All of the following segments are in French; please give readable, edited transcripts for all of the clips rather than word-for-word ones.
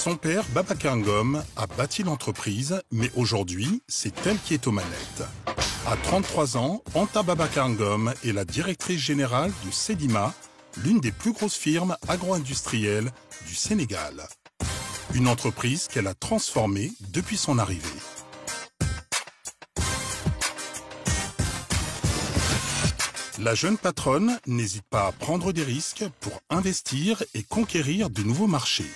Son père, Babacar Ngom, a bâti l'entreprise, mais aujourd'hui, c'est elle qui est aux manettes. À 33 ans, Anta Babacar Ngom est la directrice générale du Sedima, l'une des plus grosses firmes agro-industrielles du Sénégal. Une entreprise qu'elle a transformée depuis son arrivée. La jeune patronne n'hésite pas à prendre des risques pour investir et conquérir de nouveaux marchés.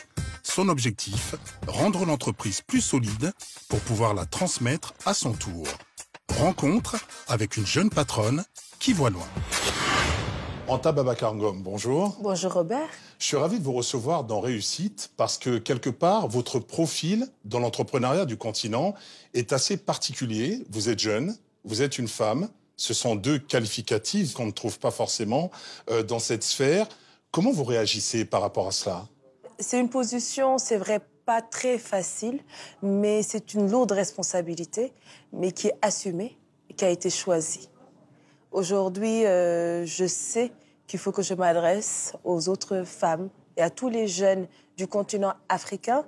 Son objectif, rendre l'entreprise plus solide pour pouvoir la transmettre à son tour. Rencontre avec une jeune patronne qui voit loin. Anta Babacar Ngom, bonjour. Bonjour Robert. Je suis ravi de vous recevoir dans Réussite parce que quelque part, votre profil dans l'entrepreneuriat du continent est assez particulier. Vous êtes jeune, vous êtes une femme. Ce sont deux qualificatifs qu'on ne trouve pas forcément dans cette sphère. Comment vous réagissez par rapport à cela? C'est une position, c'est vrai, pas très facile, mais c'est une lourde responsabilité, mais qui est assumée et qui a été choisie. Aujourd'hui, je sais qu'il faut que je m'adresse aux autres femmes et à tous les jeunes du continent africain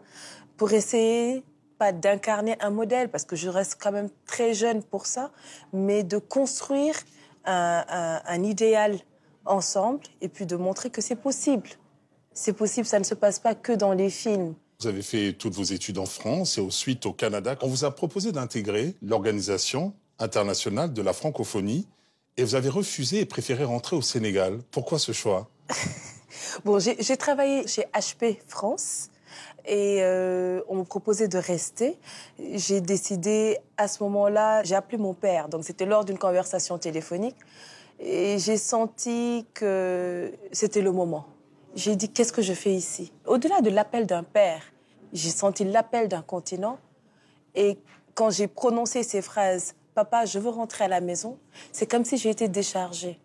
pour essayer, pas d'incarner un modèle, parce que je reste quand même très jeune pour ça, mais de construire un idéal ensemble et puis de montrer que c'est possible. C'est possible, ça ne se passe pas que dans les films. Vous avez fait toutes vos études en France et ensuite au Canada. On vous a proposé d'intégrer l'Organisation internationale de la francophonie et vous avez refusé et préféré rentrer au Sénégal. Pourquoi ce choix? Bon, j'ai travaillé chez HP France et on me proposait de rester. J'ai décidé, à ce moment-là, j'ai appelé mon père. Donc c'était lors d'une conversation téléphonique et j'ai senti que c'était le moment. J'ai dit, qu'est-ce que je fais ici? Au-delà de l'appel d'un père, j'ai senti l'appel d'un continent. Et quand j'ai prononcé ces phrases, « Papa, je veux rentrer à la maison », c'est comme si j'ai été déchargée.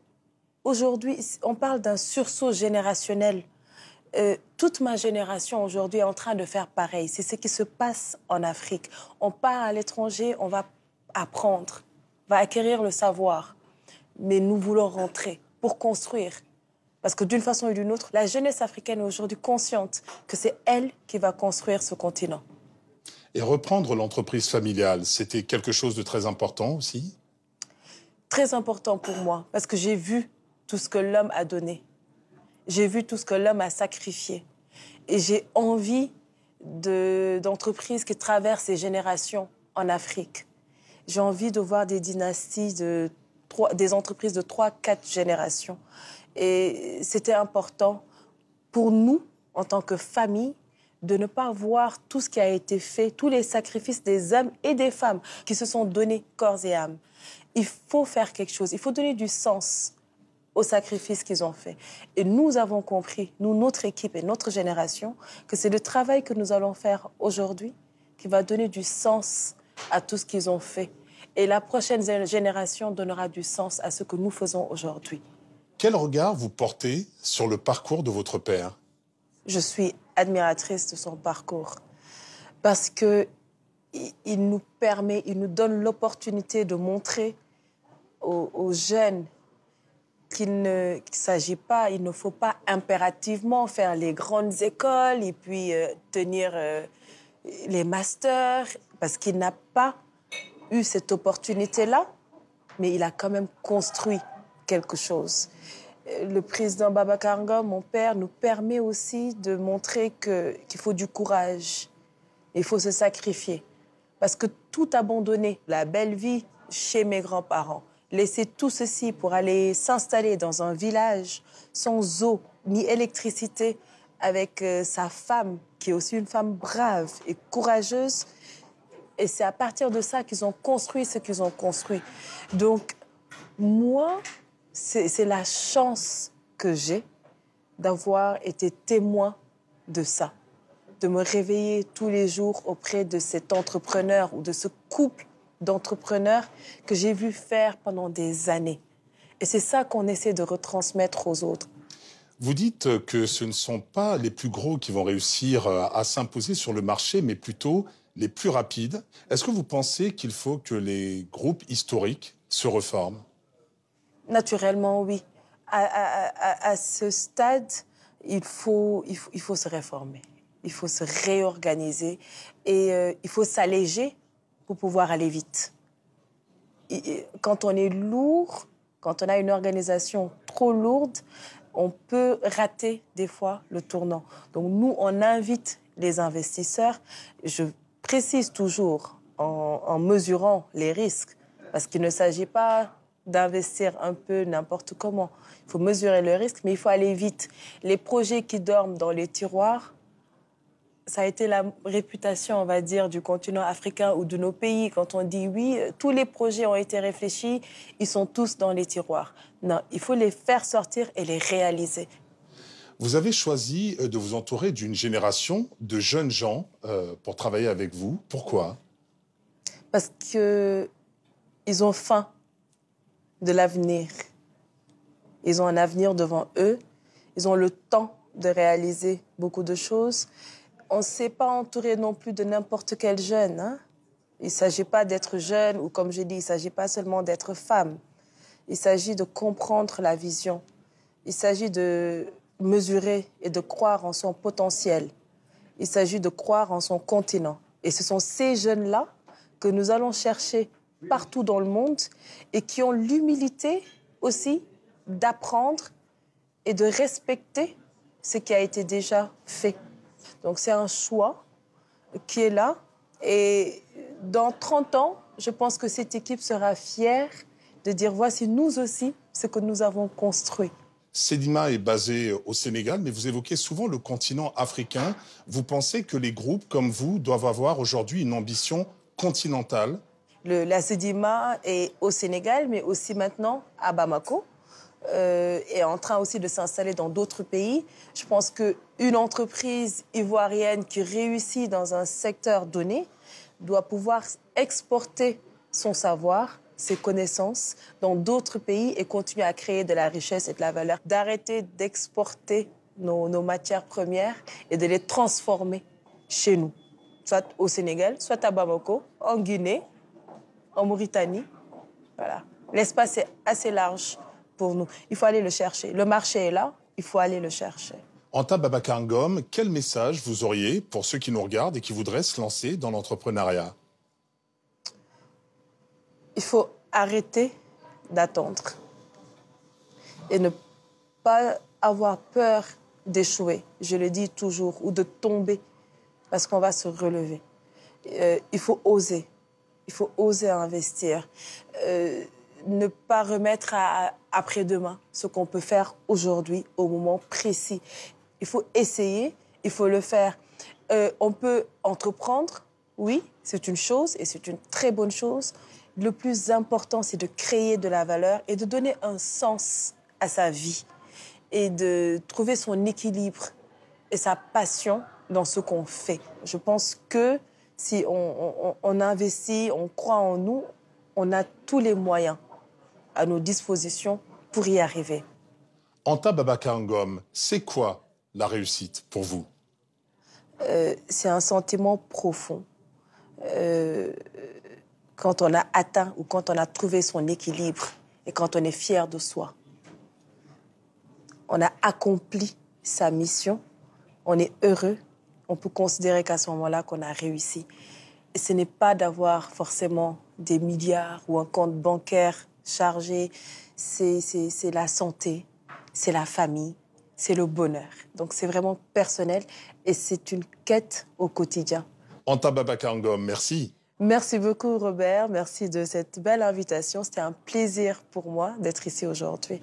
Aujourd'hui, on parle d'un sursaut générationnel. Toute ma génération aujourd'hui est en train de faire pareil. C'est ce qui se passe en Afrique. On part à l'étranger, on va apprendre, on va acquérir le savoir. Mais nous voulons rentrer pour construire. Parce que d'une façon ou d'une autre, la jeunesse africaine est aujourd'hui consciente que c'est elle qui va construire ce continent. Et reprendre l'entreprise familiale, c'était quelque chose de très important aussi? Très important pour moi, parce que j'ai vu tout ce que l'homme a donné. J'ai vu tout ce que l'homme a sacrifié. Et j'ai envie d'entreprises qui traversent les générations en Afrique. J'ai envie de voir des dynasties, des entreprises de 3-4 générations. Et c'était important pour nous, en tant que famille, de ne pas voir tout ce qui a été fait, tous les sacrifices des hommes et des femmes qui se sont donnés corps et âme. Il faut faire quelque chose, il faut donner du sens aux sacrifices qu'ils ont faits. Et nous avons compris, nous, notre équipe et notre génération, que c'est le travail que nous allons faire aujourd'hui qui va donner du sens à tout ce qu'ils ont fait. Et la prochaine génération donnera du sens à ce que nous faisons aujourd'hui. Quel regard vous portez sur le parcours de votre père? Je suis admiratrice de son parcours parce qu'il nous permet, il nous donne l'opportunité de montrer aux jeunes qu'il ne s'agit pas, il ne faut pas impérativement faire les grandes écoles et puis tenir les masters, parce qu'il n'a pas eu cette opportunité-là, mais il a quand même construit quelque chose. Le président Babacar Ngom, mon père, nous permet aussi de montrer qu'il faut du courage. Il faut se sacrifier. Parce que tout abandonner, la belle vie chez mes grands-parents, laisser tout ceci pour aller s'installer dans un village sans eau ni électricité, avec sa femme, qui est aussi une femme brave et courageuse. Et c'est à partir de ça qu'ils ont construit ce qu'ils ont construit. Donc, moi, c'est la chance que j'ai d'avoir été témoin de ça, de me réveiller tous les jours auprès de cet entrepreneur ou de ce couple d'entrepreneurs que j'ai vu faire pendant des années. Et c'est ça qu'on essaie de retransmettre aux autres. Vous dites que ce ne sont pas les plus gros qui vont réussir à s'imposer sur le marché, mais plutôt les plus rapides. Est-ce que vous pensez qu'il faut que les groupes historiques se reforment? Naturellement, oui. À ce stade, il faut se réformer. il faut se réorganiser et il faut s'alléger pour pouvoir aller vite. Quand on est lourd, quand on a une organisation trop lourde, on peut rater des fois le tournant. Donc nous, on invite les investisseurs, je précise toujours en mesurant les risques, parce qu'il ne s'agit pas d'investir un peu n'importe comment. Il faut mesurer le risque, mais il faut aller vite. Les projets qui dorment dans les tiroirs, ça a été la réputation, on va dire, du continent africain ou de nos pays. Quand on dit oui, tous les projets ont été réfléchis, ils sont tous dans les tiroirs. Non, il faut les faire sortir et les réaliser. Vous avez choisi de vous entourer d'une génération de jeunes gens pour travailler avec vous. Pourquoi? Parce qu'ils ont faim de l'avenir. Ils ont un avenir devant eux. Ils ont le temps de réaliser beaucoup de choses. On ne s'est pas entouré non plus de n'importe quel jeune. Hein? Il ne s'agit pas d'être jeune ou, comme je dis, il ne s'agit pas seulement d'être femme. Il s'agit de comprendre la vision. Il s'agit de mesurer et de croire en son potentiel. Il s'agit de croire en son continent. Et ce sont ces jeunes-là que nous allons chercher partout dans le monde et qui ont l'humilité aussi d'apprendre et de respecter ce qui a été déjà fait. Donc c'est un choix qui est là. Et dans 30 ans, je pense que cette équipe sera fière de dire voici nous aussi ce que nous avons construit. Sedima est basé au Sénégal, mais vous évoquez souvent le continent africain. Vous pensez que les groupes comme vous doivent avoir aujourd'hui une ambition continentale? La Sedima est au Sénégal, mais aussi maintenant à Bamako. Est en train aussi de s'installer dans d'autres pays. Je pense qu'une entreprise ivoirienne qui réussit dans un secteur donné doit pouvoir exporter son savoir, ses connaissances dans d'autres pays et continuer à créer de la richesse et de la valeur. D'arrêter d'exporter nos matières premières et de les transformer chez nous, soit au Sénégal, soit à Bamako, en Guinée, en Mauritanie. Voilà. L'espace est assez large pour nous. Il faut aller le chercher. Le marché est là, il faut aller le chercher. Anta Babacar Ngom, quel message vous auriez pour ceux qui nous regardent et qui voudraient se lancer dans l'entrepreneuriat? Il faut arrêter d'attendre et ne pas avoir peur d'échouer, je le dis toujours, ou de tomber, parce qu'on va se relever. Il faut oser investir. Ne pas remettre à après-demain ce qu'on peut faire aujourd'hui, au moment précis. Il faut essayer, il faut le faire. On peut entreprendre, oui, c'est une chose et c'est une très bonne chose. Le plus important, c'est de créer de la valeur et de donner un sens à sa vie et de trouver son équilibre et sa passion dans ce qu'on fait. Je pense que si on investit, on croit en nous, on a tous les moyens à nos dispositions pour y arriver. Anta Babacar Ngom, c'est quoi la réussite pour vous? C'est un sentiment profond. Quand on a atteint ou quand on a trouvé son équilibre et quand on est fier de soi. On a accompli sa mission, on est heureux, on peut considérer qu'à ce moment-là qu'on a réussi. Et ce n'est pas d'avoir forcément des milliards ou un compte bancaire chargé, c'est la santé, c'est la famille, c'est le bonheur. Donc c'est vraiment personnel et c'est une quête au quotidien. Anta Babacar Ngom, merci. Merci beaucoup Robert, merci de cette belle invitation. C'était un plaisir pour moi d'être ici aujourd'hui.